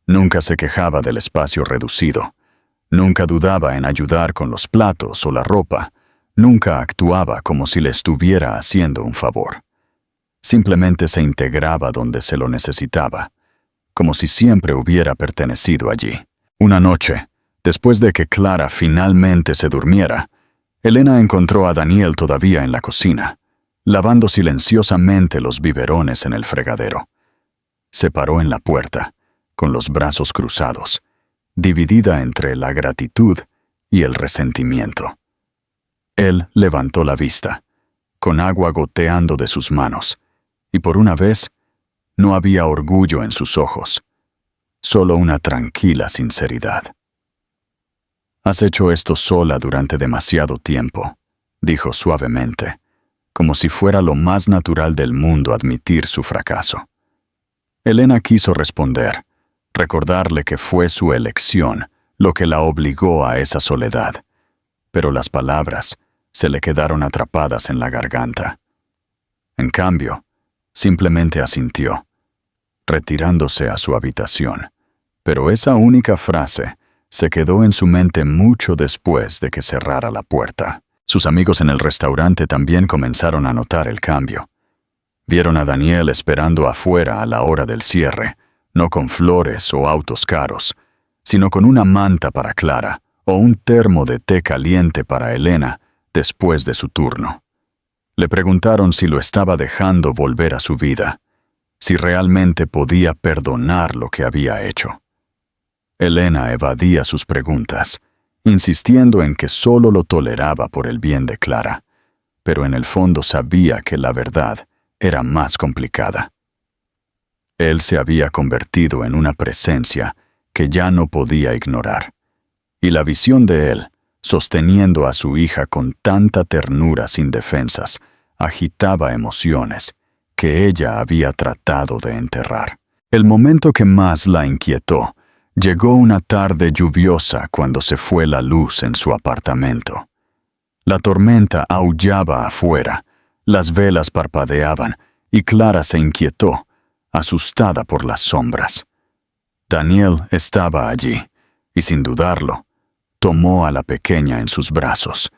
Nunca se quejaba del espacio reducido. Nunca dudaba en ayudar con los platos o la ropa. Nunca actuaba como si le estuviera haciendo un favor. Simplemente se integraba donde se lo necesitaba, como si siempre hubiera pertenecido allí. Una noche, después de que Clara finalmente se durmiera, Elena encontró a Daniel todavía en la cocina, lavando silenciosamente los biberones en el fregadero. Se paró en la puerta, con los brazos cruzados, dividida entre la gratitud y el resentimiento. Él levantó la vista, con agua goteando de sus manos, y por una vez no había orgullo en sus ojos, solo una tranquila sinceridad. «Has hecho esto sola durante demasiado tiempo», dijo suavemente, como si fuera lo más natural del mundo admitir su fracaso. Elena quiso responder, recordarle que fue su elección lo que la obligó a esa soledad, pero las palabras se le quedaron atrapadas en la garganta. En cambio, simplemente asintió, retirándose a su habitación, pero esa única frase se quedó en su mente mucho después de que cerrara la puerta. Sus amigos en el restaurante también comenzaron a notar el cambio. Vieron a Daniel esperando afuera a la hora del cierre, no con flores o autos caros, sino con una manta para Clara o un termo de té caliente para Elena después de su turno. Le preguntaron si lo estaba dejando volver a su vida, si realmente podía perdonar lo que había hecho. Elena evadía sus preguntas, insistiendo en que solo lo toleraba por el bien de Clara, pero en el fondo sabía que la verdad era más complicada. Él se había convertido en una presencia que ya no podía ignorar, y la visión de él, sosteniendo a su hija con tanta ternura sin defensas, agitaba emociones que ella había tratado de enterrar. El momento que más la inquietó llegó una tarde lluviosa cuando se fue la luz en su apartamento. La tormenta aullaba afuera, las velas parpadeaban y Clara se inquietó, asustada por las sombras. Daniel estaba allí y, sin dudarlo, tomó a la pequeña en sus brazos,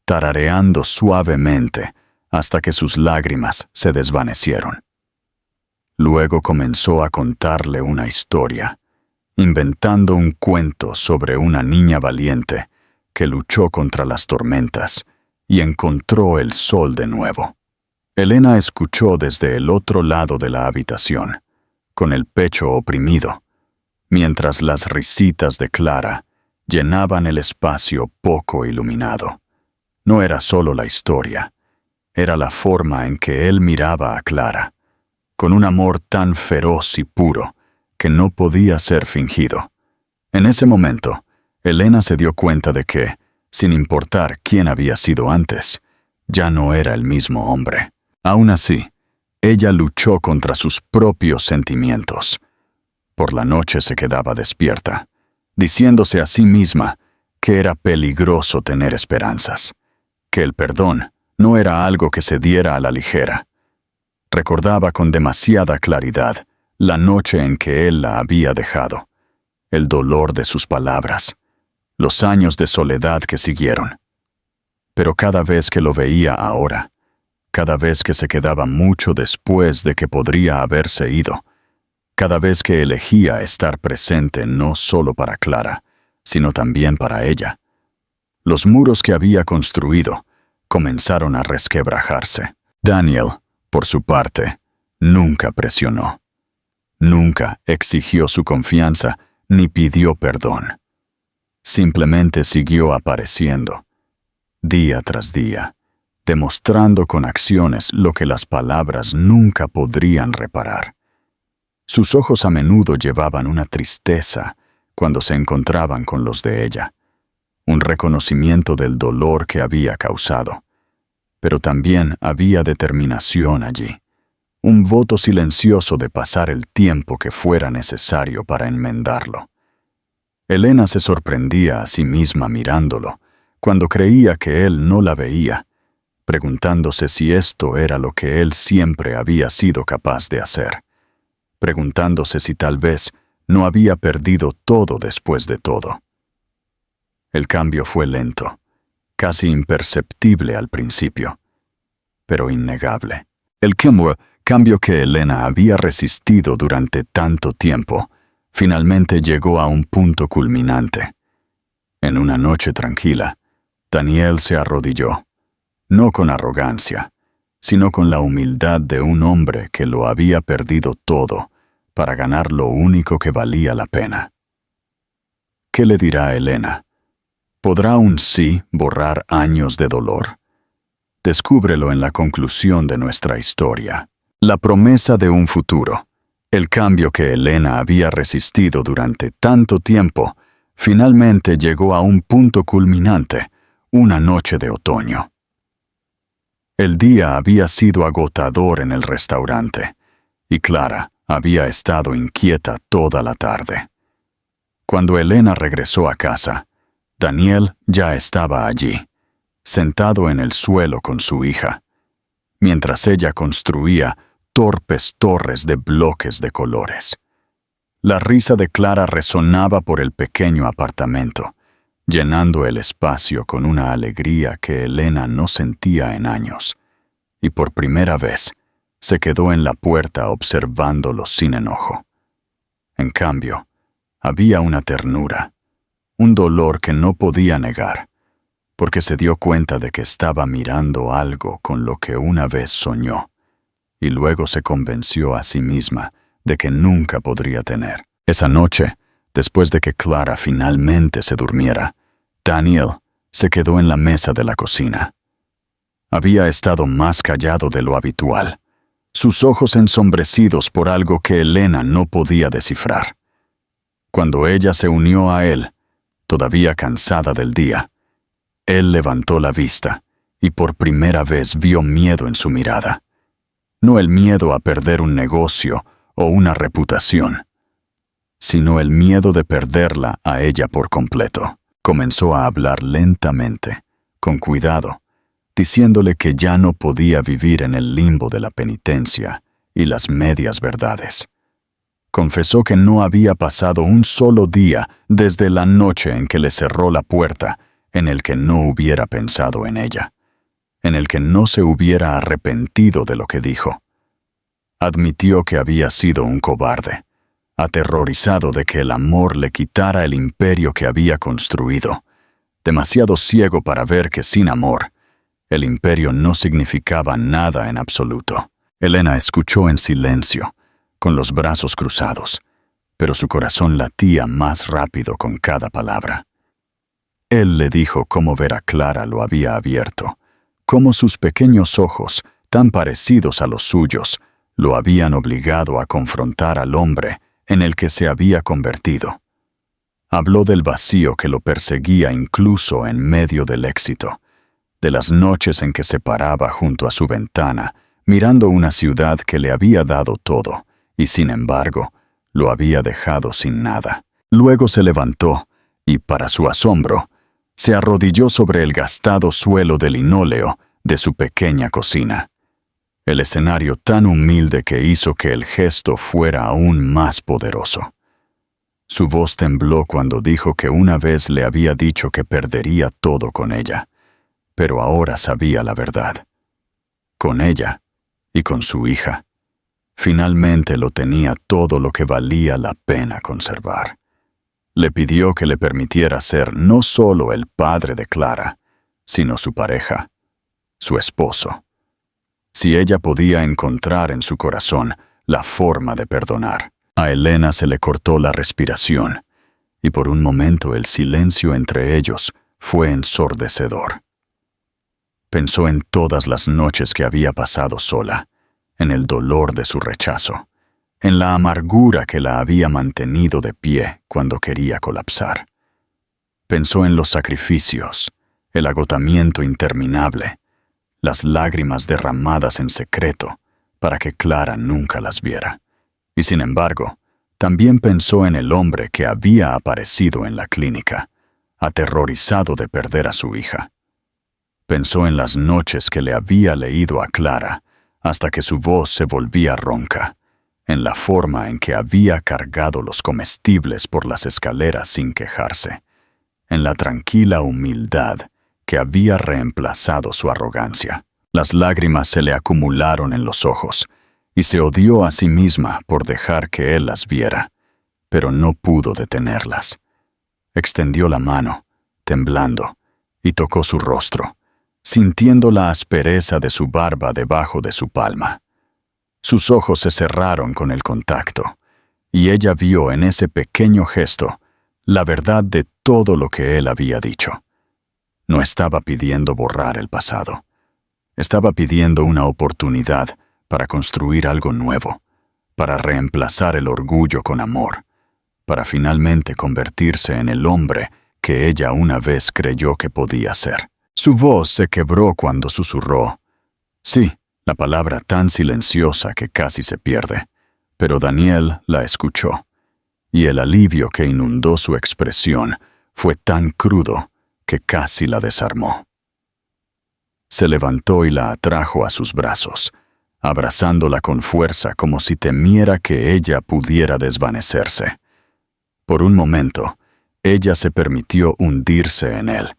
tarareando suavemente hasta que sus lágrimas se desvanecieron. Luego comenzó a contarle una historia, inventando un cuento sobre una niña valiente que luchó contra las tormentas y encontró el sol de nuevo. Elena escuchó desde el otro lado de la habitación, con el pecho oprimido, mientras las risitas de Clara llenaban el espacio poco iluminado. No era solo la historia, era la forma en que él miraba a Clara, con un amor tan feroz y puro que no podía ser fingido. En ese momento, Elena se dio cuenta de que, sin importar quién había sido antes, ya no era el mismo hombre. Aún así, ella luchó contra sus propios sentimientos. Por la noche se quedaba despierta, diciéndose a sí misma que era peligroso tener esperanzas, que el perdón no era algo que se diera a la ligera. Recordaba con demasiada claridad la noche en que él la había dejado, el dolor de sus palabras, los años de soledad que siguieron. Pero cada vez que lo veía ahora, cada vez que se quedaba mucho después de que podría haberse ido, cada vez que elegía estar presente no solo para Clara, sino también para ella, los muros que había construido comenzaron a resquebrajarse. Daniel, por su parte, nunca presionó. Nunca exigió su confianza ni pidió perdón. Simplemente siguió apareciendo, día tras día, demostrando con acciones lo que las palabras nunca podrían reparar. Sus ojos a menudo llevaban una tristeza cuando se encontraban con los de ella, un reconocimiento del dolor que había causado. Pero también había determinación allí, un voto silencioso de pasar el tiempo que fuera necesario para enmendarlo. Elena se sorprendía a sí misma mirándolo, cuando creía que él no la veía, preguntándose si esto era lo que él siempre había sido capaz de hacer, preguntándose si tal vez no había perdido todo después de todo. El cambio fue lento, casi imperceptible al principio, pero innegable. El cambio que Elena había resistido durante tanto tiempo finalmente llegó a un punto culminante. En una noche tranquila, Daniel se arrodilló, no con arrogancia, sino con la humildad de un hombre que lo había perdido todo para ganar lo único que valía la pena. ¿Qué le dirá Elena? ¿Podrá un sí borrar años de dolor? Descúbrelo en la conclusión de nuestra historia. La promesa de un futuro, el cambio que Elena había resistido durante tanto tiempo, finalmente llegó a un punto culminante, una noche de otoño. El día había sido agotador en el restaurante, y Clara había estado inquieta toda la tarde. Cuando Elena regresó a casa, Daniel ya estaba allí, sentado en el suelo con su hija, mientras ella construía torpes torres de bloques de colores. La risa de Clara resonaba por el pequeño apartamento, llenando el espacio con una alegría que Elena no sentía en años, y por primera vez se quedó en la puerta observándolo sin enojo. En cambio, había una ternura, un dolor que no podía negar, porque se dio cuenta de que estaba mirando algo con lo que una vez soñó, y luego se convenció a sí misma de que nunca podría tener. Esa noche, después de que Clara finalmente se durmiera, Daniel se quedó en la mesa de la cocina. Había estado más callado de lo habitual, sus ojos ensombrecidos por algo que Elena no podía descifrar. Cuando ella se unió a él, todavía cansada del día, él levantó la vista y por primera vez vio miedo en su mirada. No el miedo a perder un negocio o una reputación, sino el miedo de perderla a ella por completo. Comenzó a hablar lentamente, con cuidado, diciéndole que ya no podía vivir en el limbo de la penitencia y las medias verdades. Confesó que no había pasado un solo día desde la noche en que le cerró la puerta en el que no hubiera pensado en ella, en el que no se hubiera arrepentido de lo que dijo. Admitió que había sido un cobarde, aterrorizado de que el amor le quitara el imperio que había construido, demasiado ciego para ver que sin amor, el imperio no significaba nada en absoluto. Elena escuchó en silencio, con los brazos cruzados, pero su corazón latía más rápido con cada palabra. Él le dijo cómo Vera Clara lo había abierto, cómo sus pequeños ojos, tan parecidos a los suyos, lo habían obligado a confrontar al hombre en el que se había convertido. Habló del vacío que lo perseguía incluso en medio del éxito, de las noches en que se paraba junto a su ventana, mirando una ciudad que le había dado todo, y sin embargo, lo había dejado sin nada. Luego se levantó y, para su asombro, se arrodilló sobre el gastado suelo de linóleo de su pequeña cocina. El escenario tan humilde que hizo que el gesto fuera aún más poderoso. Su voz tembló cuando dijo que una vez le había dicho que perdería todo con ella, pero ahora sabía la verdad. Con ella y con su hija, finalmente lo tenía todo lo que valía la pena conservar. Le pidió que le permitiera ser no solo el padre de Clara, sino su pareja, su esposo. Si ella podía encontrar en su corazón la forma de perdonar. A Elena se le cortó la respiración, y por un momento el silencio entre ellos fue ensordecedor. Pensó en todas las noches que había pasado sola, en el dolor de su rechazo, en la amargura que la había mantenido de pie cuando quería colapsar. Pensó en los sacrificios, el agotamiento interminable, las lágrimas derramadas en secreto para que Clara nunca las viera. Y sin embargo, también pensó en el hombre que había aparecido en la clínica, aterrorizado de perder a su hija. Pensó en las noches que le había leído a Clara hasta que su voz se volvía ronca, en la forma en que había cargado los comestibles por las escaleras sin quejarse, en la tranquila humildad que había reemplazado su arrogancia. Las lágrimas se le acumularon en los ojos, y se odió a sí misma por dejar que él las viera, pero no pudo detenerlas. Extendió la mano, temblando, y tocó su rostro, sintiendo la aspereza de su barba debajo de su palma. Sus ojos se cerraron con el contacto, y ella vio en ese pequeño gesto la verdad de todo lo que él había dicho. No estaba pidiendo borrar el pasado. Estaba pidiendo una oportunidad para construir algo nuevo, para reemplazar el orgullo con amor, para finalmente convertirse en el hombre que ella una vez creyó que podía ser. Su voz se quebró cuando susurró. Sí, la palabra tan silenciosa que casi se pierde, pero Daniel la escuchó, y el alivio que inundó su expresión fue tan crudo que casi la desarmó. Se levantó y la atrajo a sus brazos, abrazándola con fuerza como si temiera que ella pudiera desvanecerse. Por un momento, ella se permitió hundirse en él,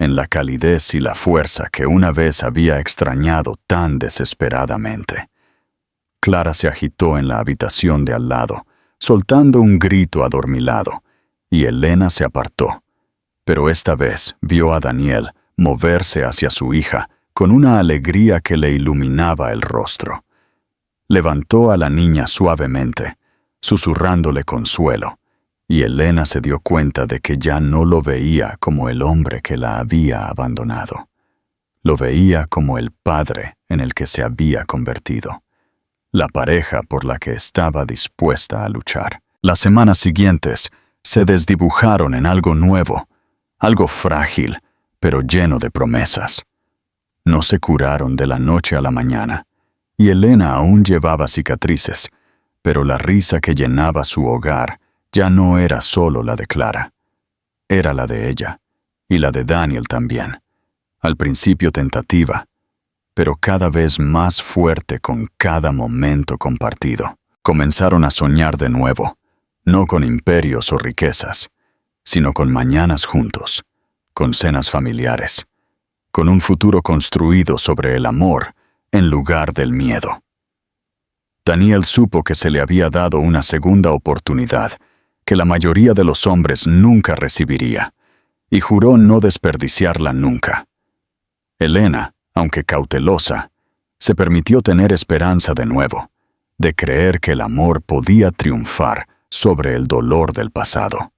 en la calidez y la fuerza que una vez había extrañado tan desesperadamente. Clara se agitó en la habitación de al lado, soltando un grito adormilado, y Elena se apartó. Pero esta vez vio a Daniel moverse hacia su hija con una alegría que le iluminaba el rostro. Levantó a la niña suavemente, susurrándole consuelo, y Elena se dio cuenta de que ya no lo veía como el hombre que la había abandonado. Lo veía como el padre en el que se había convertido. la pareja por la que estaba dispuesta a luchar. Las semanas siguientes se desdibujaron en algo nuevo, algo frágil, pero lleno de promesas. No se curaron de la noche a la mañana, y Elena aún llevaba cicatrices, pero la risa que llenaba su hogar ya no era solo la de Clara. Era la de ella, y la de Daniel también. Al principio tentativa, pero cada vez más fuerte con cada momento compartido. Comenzaron a soñar de nuevo, no con imperios o riquezas, sino con mañanas juntos, con cenas familiares, con un futuro construido sobre el amor en lugar del miedo. Daniel supo que se le había dado una segunda oportunidad que la mayoría de los hombres nunca recibiría, y juró no desperdiciarla nunca. Elena, aunque cautelosa, se permitió tener esperanza de nuevo, de creer que el amor podía triunfar sobre el dolor del pasado.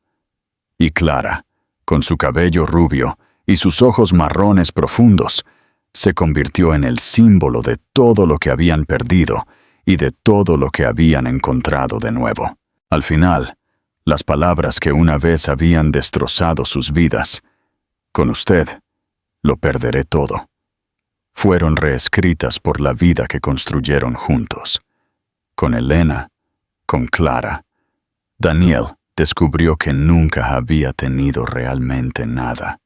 Y Clara, con su cabello rubio y sus ojos marrones profundos, se convirtió en el símbolo de todo lo que habían perdido y de todo lo que habían encontrado de nuevo. Al final, las palabras que una vez habían destrozado sus vidas, «Con usted, lo perderé todo», fueron reescritas por la vida que construyeron juntos. Con Elena, con Clara, Daniel descubrió que nunca había tenido realmente nada.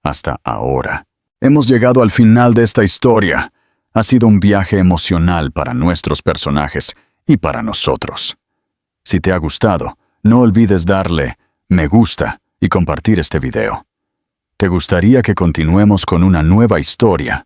Hasta ahora. Hemos llegado al final de esta historia. Ha sido un viaje emocional para nuestros personajes y para nosotros. Si te ha gustado, no olvides darle me gusta y compartir este video. ¿Te gustaría que continuemos con una nueva historia?